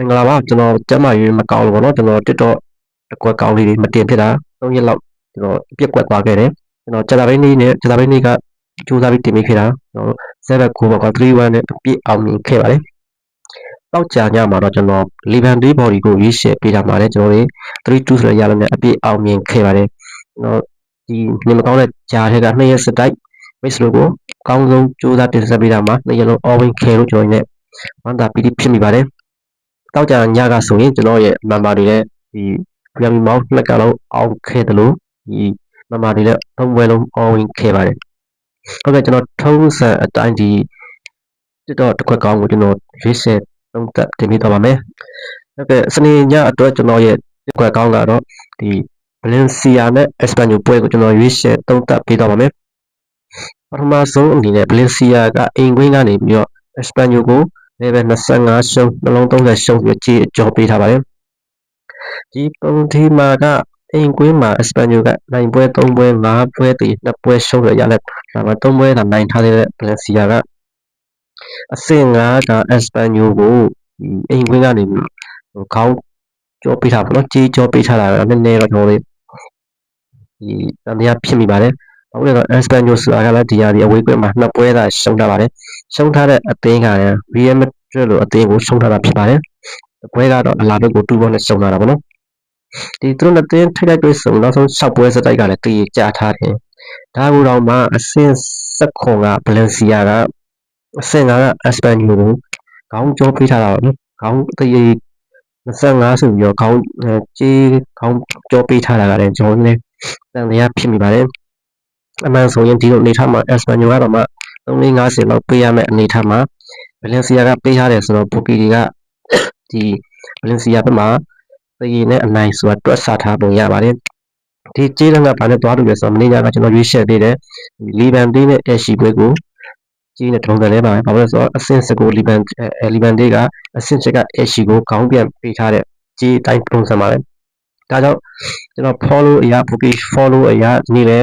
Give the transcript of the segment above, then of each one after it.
င်္ဂလာပါကျွန်တော်ကျမ်းမာရေးမကောင်းလို့ပေါ့နော်ကျွန်တော်တစ်တော့အကွက်ကောင်းလေးတွေမတင်ဖြစ်တာ3ရက်လောက်ကျွန်တော်ပြက်ကွက်သွားခဲ့တယ်ကျွန်တော်ကြာသပတေးနေ့ကကြိုးစားပြီးတင်မိခဲ့တာကျွန်တော်7-9ဘောက်က3-1နဲ့အပြည့်အောင်မြင်ခဲ့ပါတယ်တောက်ကြညမှာတော့ကျွန်တော်လီဗန်ဒေးဘော်ဒီကိုရွေးချယ်ပေးတာမှာလည်းကျွန်တော်တွေ3-2ဆိုတဲ့ရလဒ်နဲ့အပြည့်အောင်မြင်ခဲ့ပါတယ်ကျွန်တော်ဒီနေမကောင်းတဲ့ဂျာထဲက2ရက်စတိုက်မိတ်ဆွေတို့ကိုအကောင်းဆုံးကြိုးစားတင်ဆက်ပေးတာမှာ2ရက်လုံး all win ခဲလို့ကျွန်တော်နဲ့ဝမ်းသာပီတိဖြစ်မိပါတယ်တောက်ကြညကဆိုရင်ကျွန်တော်ရဲ့ member တွေလည်းဒီပြမီမောင်းနှစ်ကလုံးအောင်ခဲ့တယ်လို့ဒီ member တွေလည်းသုံးပွဲလုံး all win ခဲ့ပါတယ်ဟုတ်ကဲ့ကျွန်တော်ထုံးစံအတိုင်းဒီတစ်တော့တစ်ခွက်ကောင်းကိုကျွန်တော်ရွေးချယ်သုံးသပ်တင်ပြသွားပါမယ်ဟုတ်ကဲ့စနေညအတွက်ကျွန်တော်ရဲ့တစ်ခွက်ကောင်းကတော့ဒီ Valencia နဲ့ Espanyol ပွဲကိုကျွန်တော်ရွေးချယ်သုံးသပ်ပေးသွားပါမယ်ပထမဆုံးအနေနဲ့ Valencia ကအိမ်ကွင်းကနေပြီးတော့ Espanyol ကိုlevel 25ရှုံးနှလုံး30ရှုံးပြီးကြေးကြောပေးထားပါတယ်ဒီပုံဒီမှာကအိမ်ကွင်းမှာ Espanyol ကနိုင်ပွဲ3ပွဲ5ပွဲတည်2ပွဲရှုံးရရလက်ဒါမှ3ပွဲသာနိုင်ထားတဲ့ Valencia ကအဆင့်5က Espanyol ကိုအိမ်ကွင်းကနေပြီးခေါင်းကြောပေးထားပါတော့ကြေးကြောပေးထားတာနည်းနည်းတော့ကျွန်တော်တို့ဒီတန်တရားဖြစ်မိပါတယ်ဟုတ်တယ်တော့ Espanyol ဆိုတာကလည်းဒီဟာဒီအဝေးကွင်းမှာ2ပွဲသာရှုံးထားပါတယ်ရှုံးထားတဲ့အသင်းကလည်း Real Madrid လို့အသင်းကိုရှုံးထားတာဖြစ်ပါတယ်။ပွဲကတော့အလာဘက်ကို2ပွဲနဲ့ရှုံးထားတာပေါ့နော်။ဒီသူတို့နှစ်သင်းထိတိုက်တွေ့ဆုံနောက်ဆုံး6ပွဲစတိုက်ကလည်းတည်ကြထားတယ်။ဒါကိုတော့မှအဆင့်7က Valencia ကအဆင့်9က Espanyol ကိုခေါင်းကြောပေးထားတာပေါ့နော်။ခေါင်းတည်25ဆိုပြီးတော့ခေါင်းကြေးခေါင်းကြောပေးထားတာကလည်းကျွန်တော်လည်းတန်တရားဖြစ်မိပါတယ်။အမှန်ဆိုရင်ဒီလိုအနေထားမှာ Espanyol ကတော့မှ350လောက်ပေးရမယ့်အနေထားမှာ Valencia ကပေးထားတယ်ဆိုတော့ Bookie တွေကဒီ Valencia ဘက်မှာတည်နဲ့အနိုင်ဆိုတာတွက်ဆထားပုံရပါတယ်ဒီကြေးလမ်းကဘာနဲ့သွားလို့လဲဆိုတော့မင်းညာကကျွန်တော်ရွေးချယ်ပေးတယ်လီဗန်ဒေးနဲ့အရှိပွဲကိုကြေးနဲ့ထုံတယ်လဲပါပဲဘာလို့လဲဆိုတော့အဆင့်စကိုလီဗန်ဒေးကအဆင့်ချက်ကအရှိကိုခေါင်းပြန်ပေးထားတဲ့ကြေးတိုင်းပုံစံပါပဲဒါကြောင့်ကျွန်တော် follow အရာ Bookie follow အရာဒီလေ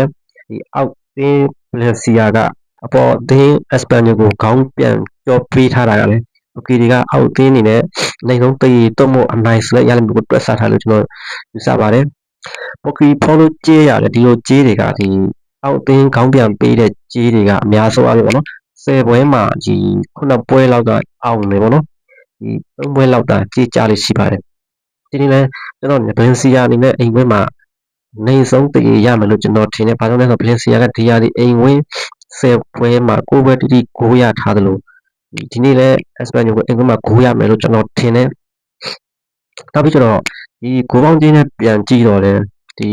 ဒီအောက်တင်း Valencia ကအပေါ်အသင်း Espanyol ကိုခေါင်းပြန်ကြောပေးထားတာကလည်း Bookie တွေကအောက်တင်းနေနဲ့နိုင်ဆုံးတည်တော့မို့အနိုင်ဆိုရရမျိုးကိုတွက်ဆထားလို့ကျွန်တော်ယူဆပါတယ် Bookie follow ကြေးရတယ်ဒီလိုကြေးတွေကဒီအောက်တင်းခေါင်းပြန်ပေးတဲ့ကြေးတွေကအများဆုံးအားဖြင့်ပေါ့နော်10ပွဲမှာဒီ9ပွဲလောက်ကအောင်နေပေါ့နော်ဒီ3ပွဲလောက်တာကြေးကြလေးရှိပါတယ်ဒီနေ့လဲကျွန်တော် Valencia အနေနဲ့အိမ်ပွဲမှာနိုင်ဆုံးတည်ရမယ်လို့ကျွန်တော်ထင်တယ်ဘာလို့လဲဆိုတော့ Valencia ကဒီဟာဒီအိမ်ဝင်10ပွဲမှာ9ပွဲတိတိ9ရထားတယ်လို့ဒီနေ့လဲ Espanyol ကိုအိမ်ကွင်းမှာ9ရမယ်လို့ကျွန်တော်ထင်တယ်နောက်ပြီးကျွန်တော်ဒီ9ပေါင်းကြီးနဲ့ပြန်ကြည့်တော့တယ်ဒီ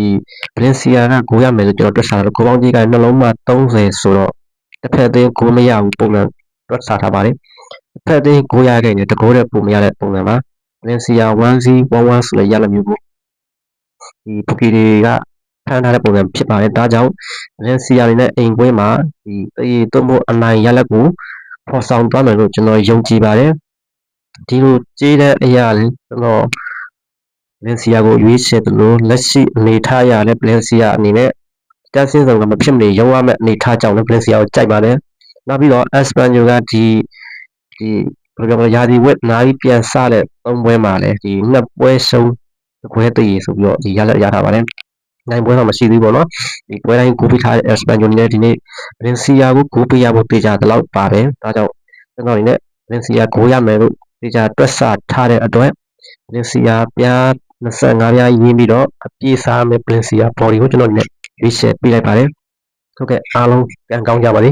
Valencia က9ရမယ်လို့ကျွန်တော်တွက်ဆတာ9ပေါင်းကြီးကနှလုံးမှာ30ဆိုတော့တစ်ဖက်အသင်း9မရဘူးပုံစံတွက်ဆထားပါတယ်တစ်ဖက်အသင်း9ရခဲ့ရင်တကောတဲ့ပုံမရတဲ့ပုံစံပါ Valencia 1-1 ဆိုတဲ့ရလမျိုးကိုဒီ Bookie တွေကဖန်ထားတဲ့ပုံစံဖြစ်ပါတယ်ဒါကြောင့် Valencia အနေနဲ့အိမ်ကွင်းမှာဒီတည်သွမို့အနိုင်ရလက်ကိုဖော်ဆောင်သွားမယ်လို့ကျွန်တော်ယုံကြည်ပါတယ်ဒီလိုကြေးတဲ့အရာလေးကျွန်တော် Valencia ကိုရွေးချယ်တယ်လို့လက်ရှိအနေထားရတဲ့ Valencia အနေနဲ့တက်ဆင်းဆောင်ကမဖြစ်မနေရုံးရမယ့်အနေထားကြောင့်လည်း Valencia ကိုကြိုက်ပါတယ်နောက်ပြီးတော့ Espanyol ကဒီဘယ်လိုပြောမလဲယာဒီဝက်နားပြီးပြန်စတဲ့3ပွဲမှာလည်းဒီ2ပွဲရှုံးခွဲတည်ဆိုပြီးတော့ဒီရလက်ရထားပါတယ်နိုင်ပွဲတော့မရှိသေးဘူးပေါ့နော်ဒီပွဲတိုင်းကိုပေးထားတဲ့ Espanyol နဲ့ဒီနေ့ Valencia ကိုကိုပေးရဖို့တေချာတလောက်ပါတယ်ဒါကြောင့်ကျွန်တော်အနေနဲ့ Valencia ကိုရမယ်လို့တေချာတွက်ဆထားတဲ့အတွက် Valencia ပြား25ပြားရင်းပြီးတော့အပြည့်စားမယ် Valencia body ကိုကျွန်တော်အနေနဲ့ရွေးချယ်ပေးလိုက်ပါတယ်ဟုတ်ကဲ့အားလုံးပြန်ကောင်းကြပါစေ